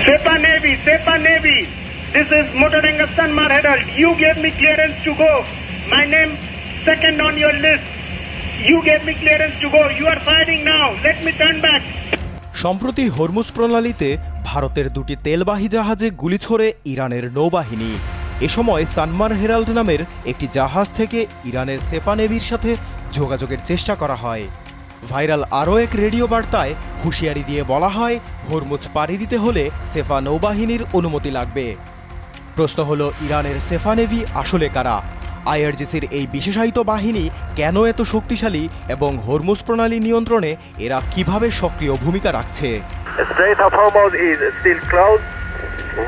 Sepa Navy. This is Motoranga Sanmar Herald. You gave me clearance to go. My name second on your list. You gave me clearance to go. You are firing now. Let me turn back. সম্প্রতি Hormuz প্রণালীতে ভারতের দুটি তেলবাহী জাহাজে গুলি ছোড়ে ইরানের নৌবাহিনী। এ সময় Sanmar Herald নামের একটি জাহাজ থেকে ইরানের সেপা নেভির সাথে যোগাযোগের চেষ্টা করা হয়। ভাইরাল আরও এক রেডিও বার্তায় হুঁশিয়ারি দিয়ে বলা হয়, হরমুজ পাড়ি দিতে হলে সেফা নৌবাহিনীর অনুমতি লাগবে। প্রশ্ন হলো, ইরানের সেফা নেভি আসলে কারা? আইআরজিসির এই বিশেষায়িত বাহিনী কেন এত শক্তিশালী এবং হরমুজ প্রণালী নিয়ন্ত্রণে এরা কিভাবে সক্রিয় ভূমিকা রাখছে? Strait of Hormuz is still closed.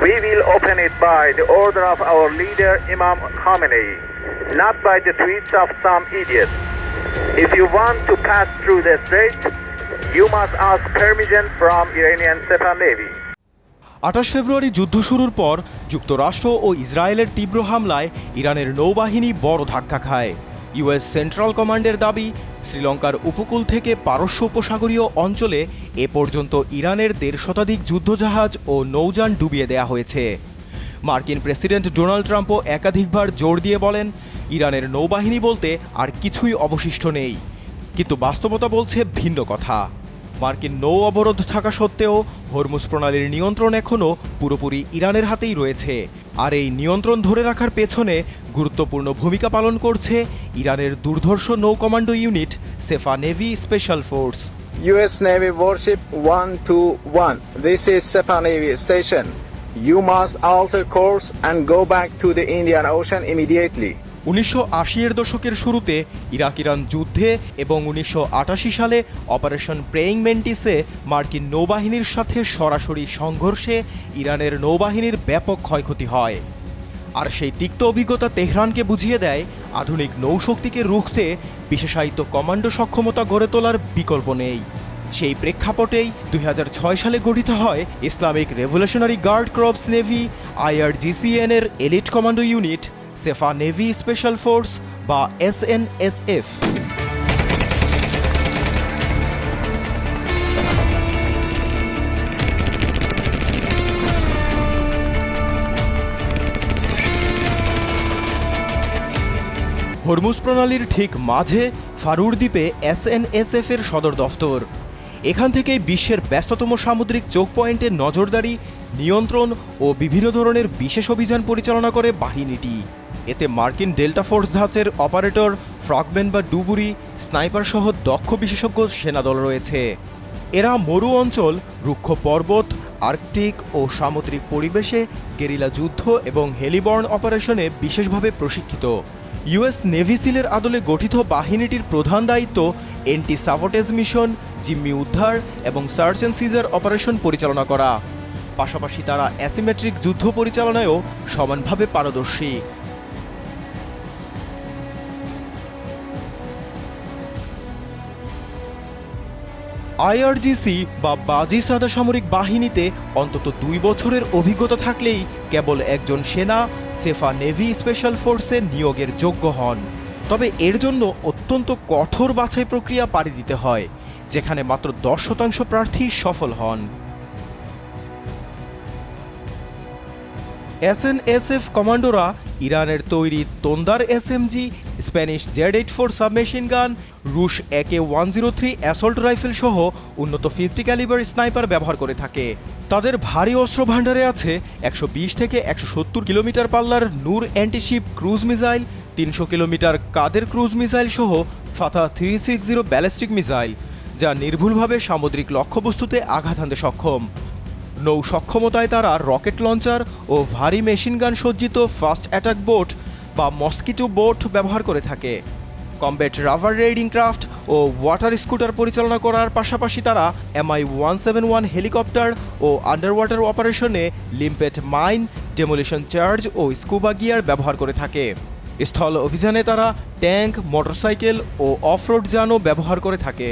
We will open it by the order of our leader Imam Khamenei, not by the tweets of some idiot. If you want to pass through the strait, you must ask permission from Iranian Sepa Navy. 28 ফেব্রুয়ারি যুদ্ধ শুরুর পর যুক্তরাষ্ট্র ও ইসরায়েলের তীব্র হামলায় ইরানের নৌবাহিনী বড় ধাক্কা খায়। ইউএস সেন্ট্রাল কমান্ডের দাবি, শ্রীলঙ্কার উপকূল থেকে পারস্য উপসাগরীয় অঞ্চলে এ পর্যন্ত ইরানের 1.5 শতাধিক যুদ্ধজাহাজ ও নৌযান ডুবিয়ে দেয়া হয়েছে। মার্কিন প্রেসিডেন্ট ডোনাল্ড ট্রাম্পও একাধিকবার জোর দিয়ে বলেন, ইরানের নৌবাহিনী বলতে আর কিছুই অবশিষ্ট নেই। কিন্তু বাস্তবতা বলছে ভিন্ন কথা। মার্কিন নৌ অবরোধ থাকা সত্ত্বেও হরমুজ প্রণালীর নিয়ন্ত্রণ এখনও পুরোপুরি ইরানের হাতেই রয়েছে। আর এই নিয়ন্ত্রণ ধরে রাখার পেছনে গুরুত্বপূর্ণ ভূমিকা পালন করছে ইরানের দুর্ধর্ষ নৌ কমান্ডো ইউনিট সেফা navy special force. US Navy warship 121. This is Sepa Navy station. You must alter course and go back to the Indian Ocean immediately. 1980-এর দশকের শুরুতে ইরাক-ইরান যুদ্ধে এবং 1988 সালে অপারেশন প্রেইং মেন্টিসে মার্কিন নৌবাহিনীর সাথে সরাসরি সংঘর্ষে ইরানের নৌবাহিনীর ব্যাপক ক্ষয়ক্ষতি হয়। আর সেই তিক্ত অভিজ্ঞতা তেহরানকে বুঝিয়ে দেয়, আধুনিক নৌশক্তিকে রুখতে বিশেষায়িত কমান্ডো সক্ষমতা গড়ে তোলার বিকল্প নেই। সেই প্রেক্ষাপটেই 2006 সালে গঠিত হয় Islamic revolutionary guard corps navy IRGCN এর এলিট কমান্ডো ইউনিট সেফা নেভি স্পেশাল ফোর্স বা SNSF। হরমুজ প্রণালীর ঠিক মাঝে ফারুর দ্বীপে SNSF এর সদর দফতর। এখান থেকেই বিশ্বের ব্যস্ততম সামুদ্রিক চোখ পয়েন্টে নজরদারি, নিয়ন্ত্রণ ও বিভিন্ন ধরনের বিশেষ অভিযান পরিচালনা করে বাহিনীটি। এতে মার্কিন ডেল্টা ফোর্স ধাঁচের অপারেটর, ফ্রগম্যান বা ডুবুরি, স্নাইপার সহ দক্ষ বিশেষজ্ঞ সেনাদল রয়েছে। এরা মরু অঞ্চল, রুক্ষ পর্বত, আর্কটিক ও সামুদ্রিক পরিবেশে গেরিলা যুদ্ধ এবং হেলিবর্ন অপারেশনে বিশেষভাবে প্রশিক্ষিত। ইউএস নেভি সিলের আদলে গঠিত বাহিনীটির প্রধান দায়িত্ব এন্টি সাবোটেজ মিশন, জিম্মি উদ্ধার এবং সার্চ অ্যান্ড সিজার অপারেশন পরিচালনা করা। পাশাপাশি তারা অ্যাসিমেট্রিক যুদ্ধ পরিচালনায়ও সমানভাবে পারদর্শী। IRGC বা বাজি সাদা সামরিক বাহিনীতে অন্তত 2 বছরের অভিজ্ঞতা থাকলেই কেবল একজন সেনা সেফা নেভি স্পেশাল ফোর্সে নিয়োগের যোগ্য হন। তবে এর জন্য অত্যন্ত কঠোর বাছাই প্রক্রিয়া পাড়ি দিতে হয়, যেখানে মাত্র 10% প্রার্থী সফল হন। SNSF কমান্ডোরা ইরানের তৈরি তোন্দার SMG, স্প্যানিশ Z84 সাবমেশিন গান, রুশ AK-103 অ্যাসল্ট রাইফেল সহ উন্নত 50 ক্যালিবার স্নাইপার ব্যবহার করে থাকে। তাদের ভারী অস্ত্র ভাণ্ডারে আছে 120 থেকে 170 কিলোমিটার পাল্লার নূর অ্যান্টিশিপ ক্রুজ মিসাইল, 300 কিলোমিটার কাদের ক্রুজ মিসাইল সহ ফাতা 360 ব্যালিস্টিক মিসাইল, যা নির্ভুলভাবে সামুদ্রিক লক্ষ্যবস্তুতে আঘাত হানতে সক্ষম। নৌ সক্ষমতায় তারা রকেট লঞ্চার ও ভারী মেশিনগান সজ্জিত ফাস্ট অ্যাটাক বোট বা মস্কিটো বোট ব্যবহার করে থাকে। কমব্যাট রাভার রেইডিং ক্রাফট ও ওয়াটার স্কুটার পরিচালনা করার পাশাপাশি তারা MI-171 হেলিকপ্টার ও আন্ডার ওয়াটার অপারেশনে লিম্পেট মাইন, ডেমোলিশন চার্জ ও স্কুবা গিয়ার ব্যবহার করে থাকে। স্থল অভিযানে তারা ট্যাঙ্ক, মোটরসাইকেল ও অফরোড যানও ব্যবহার করে থাকে।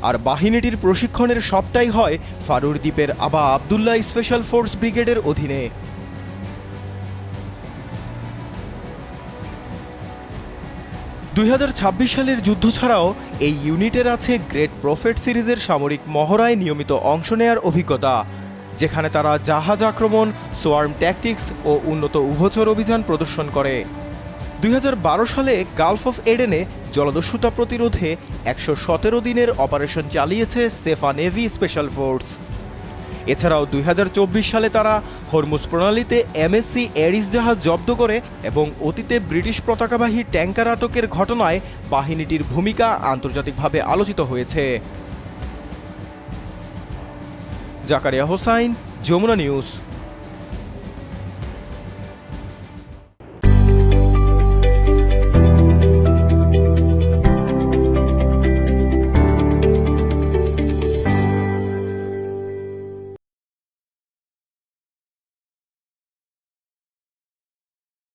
আর বাহিনীটির প্রশিক্ষণের সবটাই হয় ফারুর দ্বীপের আবা আবদুল্লাহ স্পেশাল ফোর্স ব্রিগেডের অধীনে। 2026 সালের যুদ্ধ ছাড়াও এই ইউনিটের আছে গ্রেট প্রফেট সিরিজের সামরিক মহড়ায় নিয়মিত অংশ নেয়ার অভিজ্ঞতা, যেখানে তারা জাহাজ আক্রমণ, সোয়ার্ম ট্যাকটিক্স ও উন্নত উভচর অভিযান প্রদর্শন করে। 2012 সালে গালফ অফ এডেনে জলদস্যুতা প্রতিরোধে 117 দিনের অপারেশন চালিয়েছে সেফা নেভি স্পেশাল ফোর্স। এছাড়াও 2024 সালে তারা হরমুজ প্রণালীতে এমএসসি এরিস জাহাজ জব্দ করে এবং অতীতে ব্রিটিশ পতাকাবাহী ট্যাঙ্কার আটকের ঘটনায় বাহিনীটির ভূমিকা আন্তর্জাতিকভাবে আলোচিত হয়েছে। জাকারিয়া হোসাইন, যমুনা নিউজ।